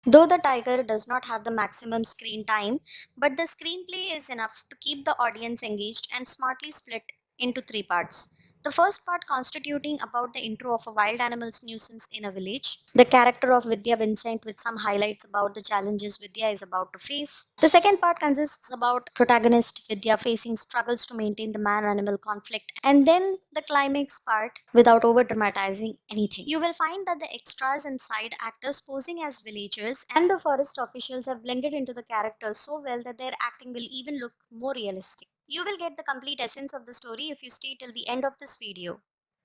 Though the tiger does not have the maximum screen time, but the screenplay is enough to keep the audience engaged and smartly split into three parts. The first part constituting about the intro of a wild animal's nuisance in a village, the character of Vidya Vincent with some highlights about the challenges Vidya is about to face. The second part consists about protagonist Vidya facing struggles to maintain the man-animal conflict, and then the climax part without over dramatizing anything. You will find that the extras and side actors posing as villagers and the forest officials have blended into the characters so well that their acting will even look more realistic. You will get the complete essence of the story if you stay till the end of this video.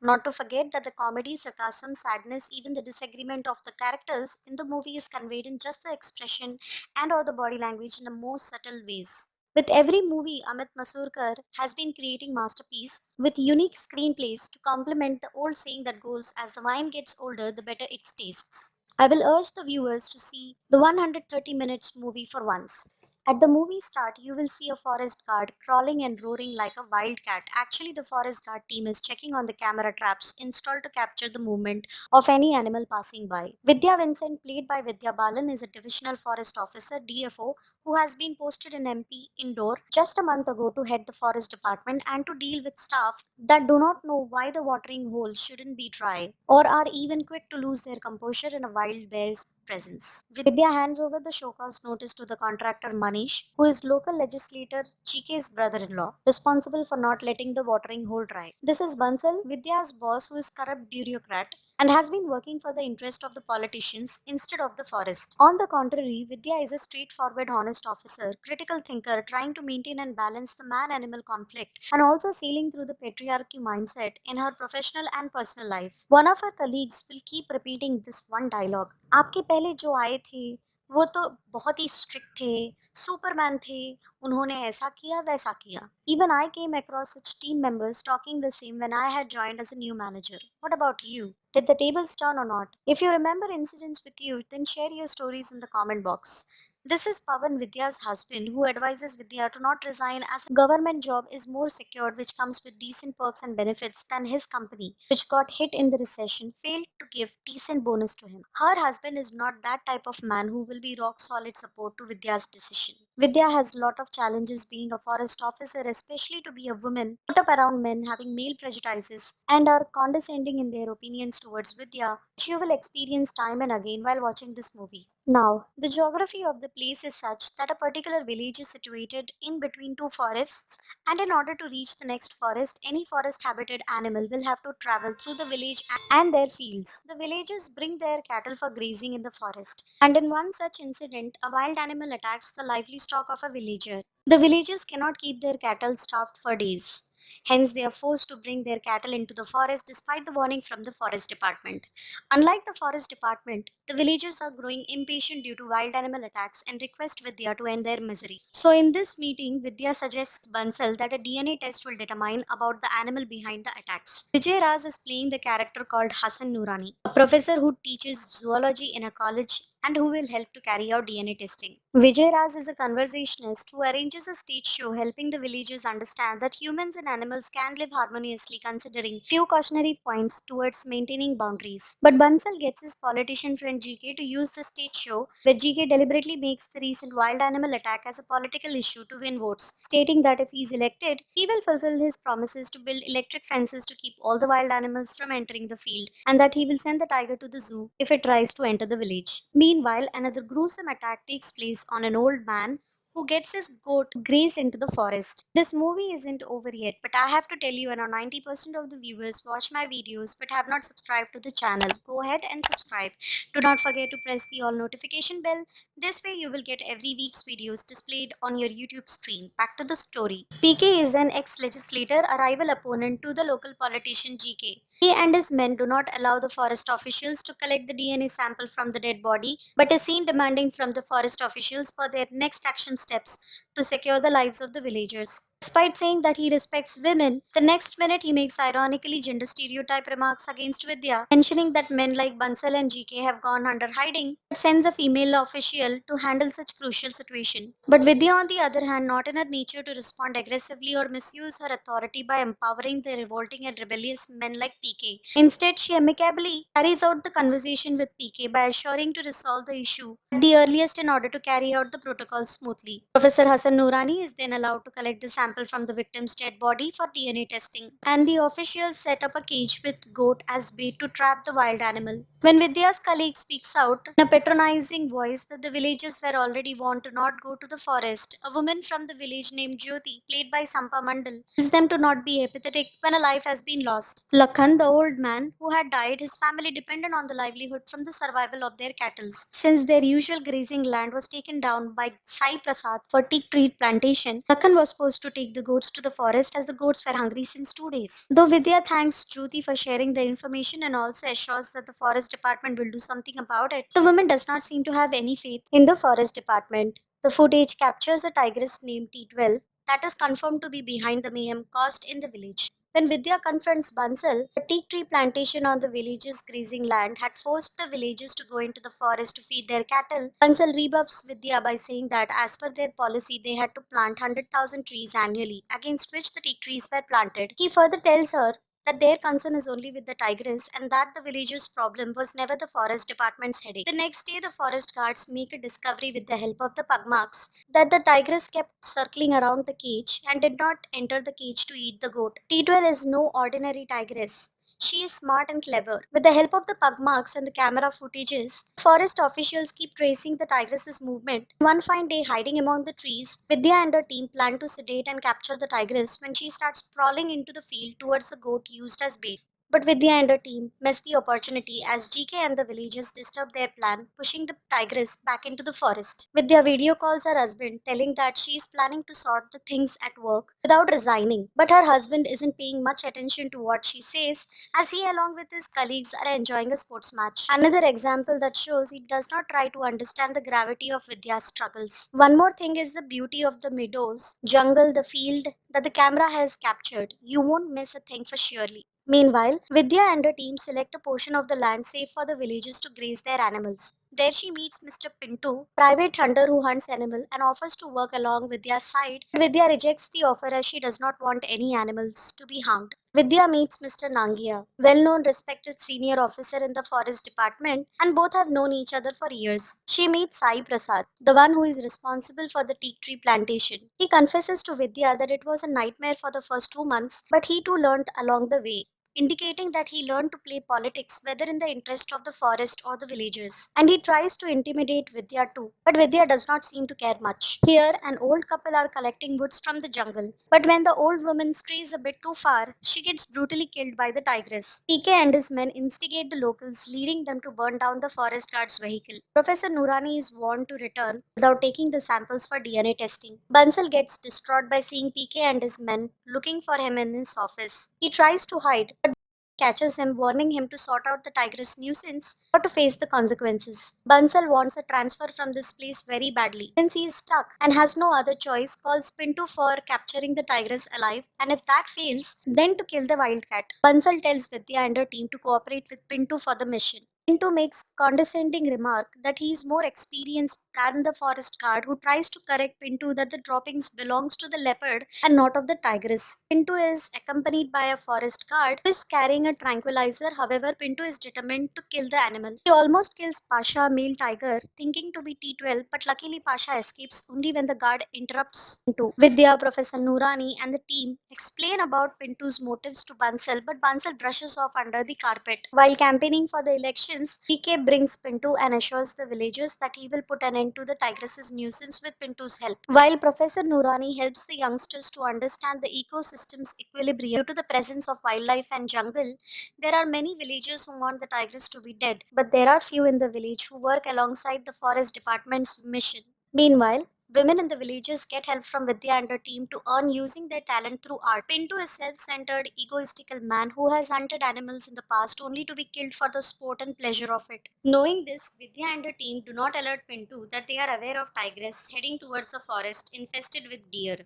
Not to forget that the comedy, sarcasm, sadness, even the disagreement of the characters in the movie is conveyed in just the expression and or the body language in the most subtle ways. With every movie, Amit Masurkar has been creating masterpieces with unique screenplays to complement the old saying that goes, as the wine gets older, the better it tastes. I will urge the viewers to see the 130 minutes movie for once. At the movie start, you will see a forest guard crawling and roaring like a wild cat. Actually, the forest guard team is checking on the camera traps installed to capture the movement of any animal passing by. Vidya Vincent, played by Vidya Balan, is a divisional forest officer (DFO) who has been posted in MP Indore just a month ago to head the forest department and to deal with staff that do not know why the watering hole shouldn't be dry or are even quick to lose their composure in a wild bear's presence. Vidya hands over the show cause notice to the contractor Manish, who is local legislator GK's brother-in-law, responsible for not letting the watering hole dry. This is Bansal, Vidya's boss, who is corrupt bureaucrat and has been working for the interest of the politicians instead of the forest. On the contrary, Vidya is a straightforward, honest officer, critical thinker, trying to maintain and balance the man animal conflict and also sailing through the patriarchy mindset in her professional and personal life. One of her colleagues will keep repeating this one dialogue: आपके पहले जो आए थे वो तो बहुत ही strict थे, Superman थे, उन्होंने ऐसा किया वैसा किया. Even I came across such team members talking the same when I had joined as a new manager. What about you? Did the tables turn or not? If you remember incidents with you, then share your stories in the comment box. This is Pavan, Vidya's husband, who advises Vidya to not resign as a government job is more secured, which comes with decent perks and benefits than his company, which got hit in the recession, failed to give decent bonus to him. Her husband is not that type of man who will be rock solid support to Vidya's decision. Vidya has a lot of challenges being a forest officer, especially to be a woman, put up around men having male prejudices and are condescending in their opinions towards Vidya, which you will experience time and again while watching this movie. Now, the geography of the place is such that a particular village is situated in between two forests, and in order to reach the next forest, any forest habited animal will have to travel through the village and their fields. The villagers bring their cattle for grazing in the forest, and in one such incident, a wild animal attacks the livestock of a villager. The villagers cannot keep their cattle starved for days. Hence, they are forced to bring their cattle into the forest despite the warning from the forest department. Unlike the forest department, the villagers are growing impatient due to wild animal attacks and request Vidya to end their misery. So, in this meeting, Vidya suggests Bansal that a DNA test will determine about the animal behind the attacks. Vijay Raz is playing the character called Hassan Noorani, a professor who teaches zoology in a college and who will help to carry out DNA testing. Vijay Raz is a conversationalist who arranges a stage show helping the villagers understand that humans and animals can live harmoniously, considering few cautionary points towards maintaining boundaries. But Bansal gets his politician friend GK to use the stage show where GK deliberately makes the recent wild animal attack as a political issue to win votes, stating that if he is elected, he will fulfill his promises to build electric fences to keep all the wild animals from entering the field, and that he will send the tiger to the zoo if it tries to enter the village. Meanwhile, another gruesome attack takes place on an old man who gets his goat graze into the forest. This movie isn't over yet, but I have to tell you, around 90% of the viewers watch my videos but have not subscribed to the channel. Go ahead and subscribe. Do not forget to press the all notification bell. This way you will get every week's videos displayed on your YouTube screen. Back to the story. PK is an ex-legislator, a rival opponent to the local politician GK. He and his men do not allow the forest officials to collect the DNA sample from the dead body, but is seen demanding from the forest officials for their next action steps to secure the lives of the villagers. Despite saying that he respects women, the next minute he makes ironically gender stereotype remarks against Vidya, mentioning that men like Bansal and GK have gone under hiding, but sends a female official to handle such crucial situation. But Vidya, on the other hand, not in her nature to respond aggressively or misuse her authority by empowering the revolting and rebellious men like PK. Instead, she amicably carries out the conversation with PK by assuring to resolve the issue at the earliest in order to carry out the protocol smoothly. Professor Hassan Noorani is then allowed to collect the sample from the victim's dead body for DNA testing, and the officials set up a cage with goat as bait to trap the wild animal. When Vidya's colleague speaks out in a patronizing voice that the villagers were already warned to not go to the forest, a woman from the village named Jyoti, played by Sampa Mandal, tells them to not be apathetic when a life has been lost. Lakhan, the old man who had died, his family depended on the livelihood from the survival of their cattle. Since their usual grazing land was taken down by Sai Prasad for teak tree plantation, Lakhan was forced to take the goats to the forest as the goats were hungry since 2 days. Though Vidya thanks Jyoti for sharing the information and also assures that the forest department will do something about it, the woman does not seem to have any faith in the forest department. The footage captures a tigress named T12 that is confirmed to be behind the mayhem caused in the village. When Vidya confronts Bansal, the teak tree plantation on the village's grazing land had forced the villagers to go into the forest to feed their cattle. Bansal rebuffs Vidya by saying that as per their policy, they had to plant 100,000 trees annually, against which the teak trees were planted. He further tells her that their concern is only with the tigress and that the villagers' problem was never the forest department's headache. The next day, the forest guards make a discovery with the help of the pug marks that the tigress kept circling around the cage and did not enter the cage to eat the goat. T12 is no ordinary tigress. She is smart and clever. With the help of the pug marks and the camera footages, forest officials keep tracing the tigress's movement. One fine day, hiding among the trees, Vidya and her team plan to sedate and capture the tigress when she starts crawling into the field towards the goat used as bait. But Vidya and her team miss the opportunity as GK and the villagers disturb their plan, pushing the tigress back into the forest. Vidya video calls her husband, telling that she is planning to sort the things at work without resigning. But her husband isn't paying much attention to what she says, as he, along with his colleagues, are enjoying a sports match. Another example that shows he does not try to understand the gravity of Vidya's struggles. One more thing is the beauty of the meadows, jungle, the field that the camera has captured. You won't miss a thing for surely. Meanwhile, Vidya and her team select a portion of the land safe for the villagers to graze their animals. There she meets Mr. Pinto, private hunter who hunts animal and offers to work along Vidya's side. But Vidya rejects the offer as she does not want any animals to be harmed. Vidya meets Mr. Nangia, well-known respected senior officer in the forest department, and both have known each other for years. She meets Sai Prasad, the one who is responsible for the teak tree plantation. He confesses to Vidya that it was a nightmare for the first 2 months, but he too learned along the way, indicating that he learned to play politics whether in the interest of the forest or the villagers. And he tries to intimidate Vidya too, but Vidya does not seem to care much. Here, an old couple are collecting woods from the jungle, but when the old woman strays a bit too far, she gets brutally killed by the tigress. PK and his men instigate the locals, leading them to burn down the forest guard's vehicle. Professor Noorani is warned to return without taking the samples for DNA testing. Bansal gets distraught by seeing PK and his men looking for him in his office. He tries to hide, but catches him, warning him to sort out the tigress nuisance or to face the consequences. Bansal wants a transfer from this place very badly. Since he is stuck and has no other choice, calls Pinto for capturing the tigress alive, and if that fails, then to kill the wildcat. Bansal tells Vidya and her team to cooperate with Pinto for the mission. Pinto makes condescending remark that he is more experienced than the forest guard, who tries to correct Pinto that the droppings belongs to the leopard and not of the tigress. Pinto is accompanied by a forest guard who is carrying a tranquilizer. However, Pinto is determined to kill the animal. He almost kills Pasha, male tiger, thinking to be T12, but luckily Pasha escapes only when the guard interrupts Pinto. Vidya, Professor Noorani and the team explain about Pinto's motives to Bansal, but Bansal brushes off under the carpet. While campaigning for the elections, PK brings Pinto and assures the villagers that he will put an end to the tigress's nuisance with Pinto's help. While Professor Noorani helps the youngsters to understand the ecosystem's equilibrium due to the presence of wildlife and jungle, there are many villagers who want the tigress to be dead, but there are few in the village who work alongside the forest department's mission. Meanwhile, Women in the villages get help from Vidya and her team to earn using their talent through art. Pintu is self-centered, egoistical man who has hunted animals in the past only to be killed for the sport and pleasure of it. Knowing this, Vidya and her team do not alert Pintu that they are aware of Tigress heading towards the forest infested with deer.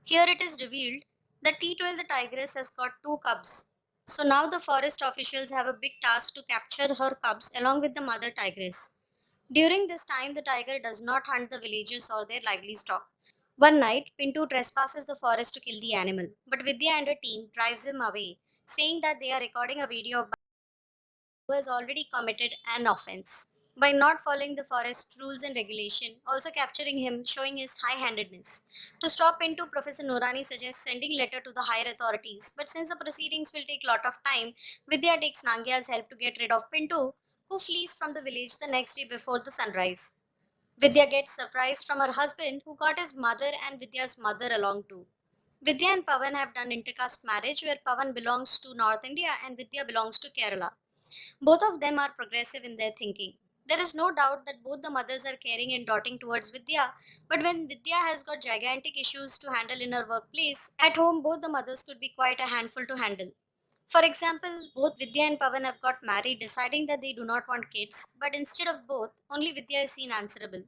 Here it is revealed that T12 the tigress has got two cubs. So now the forest officials have a big task to capture her cubs along with the mother tigress. During this time, the tiger does not hunt the villagers or their livestock. One night, Pintu trespasses the forest to kill the animal, but Vidya and her team drives him away, saying that they are recording a video of who has already committed an offense by not following the forest rules and regulation, also capturing him, showing his high-handedness. To stop Pintu, Professor Noorani suggests sending letter to the higher authorities, but since the proceedings will take lot of time, Vidya takes Nangya's help to get rid of Pintu, who flees from the village the next day before the sunrise. Vidya gets surprised from her husband, who got his mother and Vidya's mother along too. Vidya and Pavan have done intercaste marriage where Pavan belongs to North India and Vidya belongs to Kerala. Both of them are progressive in their thinking. There is no doubt that both the mothers are caring and dotting towards Vidya, but when Vidya has got gigantic issues to handle in her workplace, at home both the mothers could be quite a handful to handle. For example, both Vidya and Pavan have got married deciding that they do not want kids, but instead of both, only Vidya is seen answerable.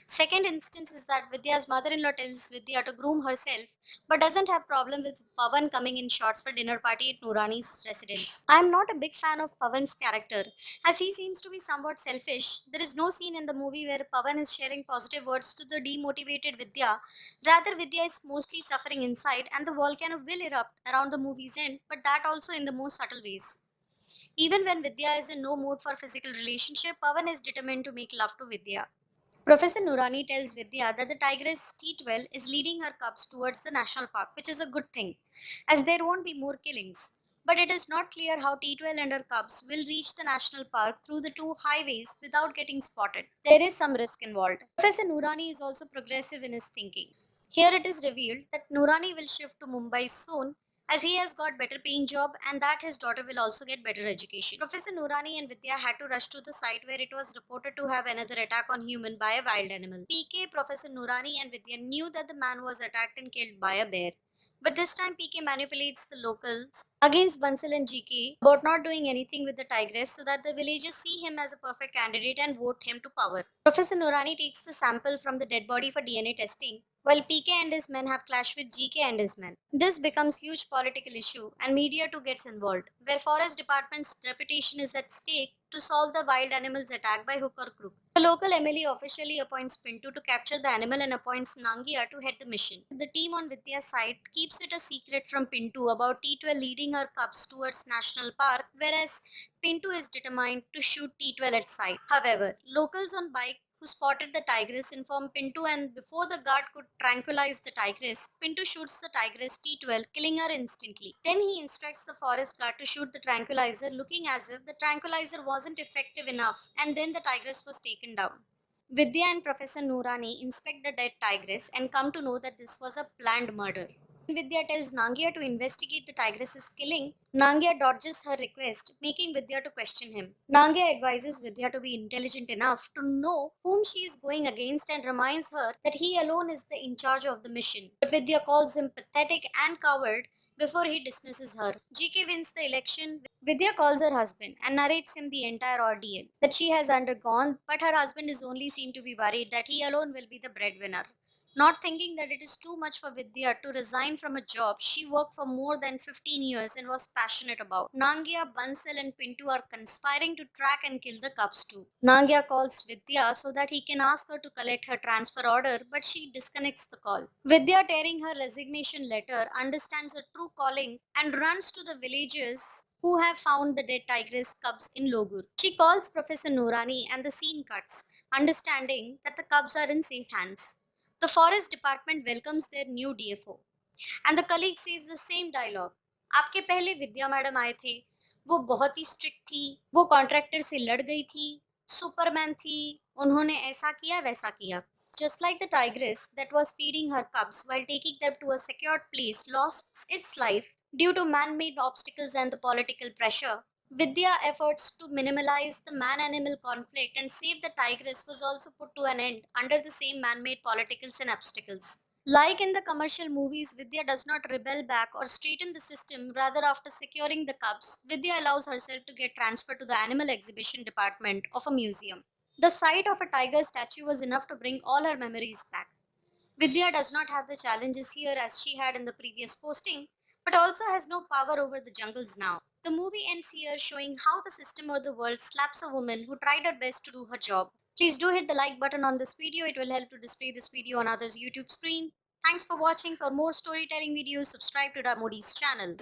Second instance is that Vidya's mother-in-law tells Vidya to groom herself, but doesn't have problem with Pavan coming in shorts for dinner party at Noorani's residence. I am not a big fan of Pavan's character, as he seems to be somewhat selfish. There is no scene in the movie where Pavan is sharing positive words to the demotivated Vidya. Rather, Vidya is mostly suffering inside, and the volcano will erupt around the movie's end, but that also in the most subtle ways. Even when Vidya is in no mood for physical relationship, Pavan is determined to make love to Vidya. Professor Nurani tells Vidya that the tigress T12 is leading her cubs towards the national park, which is a good thing, as there won't be more killings. But it is not clear how T12 and her cubs will reach the national park through the two highways without getting spotted. There is some risk involved. Professor Nurani is also progressive in his thinking. Here it is revealed that Nurani will shift to Mumbai soon as he has got better paying job and that his daughter will also get better education. Professor Noorani and Vidya had to rush to the site where it was reported to have another attack on human by a wild animal. PK, Professor Noorani and Vidya knew that the man was attacked and killed by a bear. But this time PK manipulates the locals against Bansal and GK about not doing anything with the tigress so that the villagers see him as a perfect candidate and vote him to power. Professor Noorani takes the sample from the dead body for DNA testing while PK and his men have clashed with GK and his men. This becomes huge political issue and media too gets involved, where forest department's reputation is at stake to solve the wild animals attack by hook or crook. The local MLA officially appoints Pintu to capture the animal and appoints Nangia to head the mission. The team on Vidya's side keeps it a secret from Pintu about T12 leading her cubs towards National Park, whereas Pintu is determined to shoot T12 at sight. However, locals on bike who spotted the tigress informed Pintu, and before the guard could tranquilize the tigress, Pintu shoots the tigress T12, killing her instantly. Then he instructs the forest guard to shoot the tranquilizer, looking as if the tranquilizer wasn't effective enough, and then the tigress was taken down. Vidya and Professor Noorani inspect the dead tigress and come to know that this was a planned murder. Vidya tells Nangia to investigate the tigress's killing. Nangia dodges her request, making Vidya to question him. Nangia advises Vidya to be intelligent enough to know whom she is going against and reminds her that he alone is the in charge of the mission. But Vidya calls him pathetic and coward before he dismisses her. GK wins the election. Vidya calls her husband and narrates him the entire ordeal that she has undergone, but her husband is only seem to be worried that he alone will be the breadwinner. Not thinking that it is too much for Vidya to resign from a job she worked for more than 15 years and was passionate about. Nangia, Bansal and Pintu are conspiring to track and kill the cubs too. Nangia calls Vidya so that he can ask her to collect her transfer order, but she disconnects the call. Vidya, tearing her resignation letter, understands her true calling and runs to the villagers who have found the dead tigress cubs in Logur. She calls Professor Noorani and the scene cuts, understanding that the cubs are in safe hands. The forest department welcomes their new DFO and the colleague says the same dialogue. आपके पहले विद्या madam आए थे, वो बहुत ही strict थी, वो contractor से लड़ गई थी, सुपरमैन थी, उन्होंने ऐसा किया वैसा किया. Just like the tigress that was feeding her cubs while taking them to a secured place lost its life due to man-made obstacles and the political pressure, Vidya efforts to minimize the man-animal conflict and save the tigress was also put to an end under the same man-made politicals and obstacles. Like in the commercial movies, Vidya does not rebel back or straighten the system. Rather, after securing the cubs, Vidya allows herself to get transferred to the animal exhibition department of a museum. The sight of a tiger statue was enough to bring all her memories back. Vidya does not have the challenges here as she had in the previous posting, but also has no power over the jungles now. The movie ends here showing how the system or the world slaps a woman who tried her best to do her job. Please do hit the like button on this video, it will help to display this video on others' YouTube screen. Thanks for watching. For more storytelling videos, subscribe to Damodi's channel.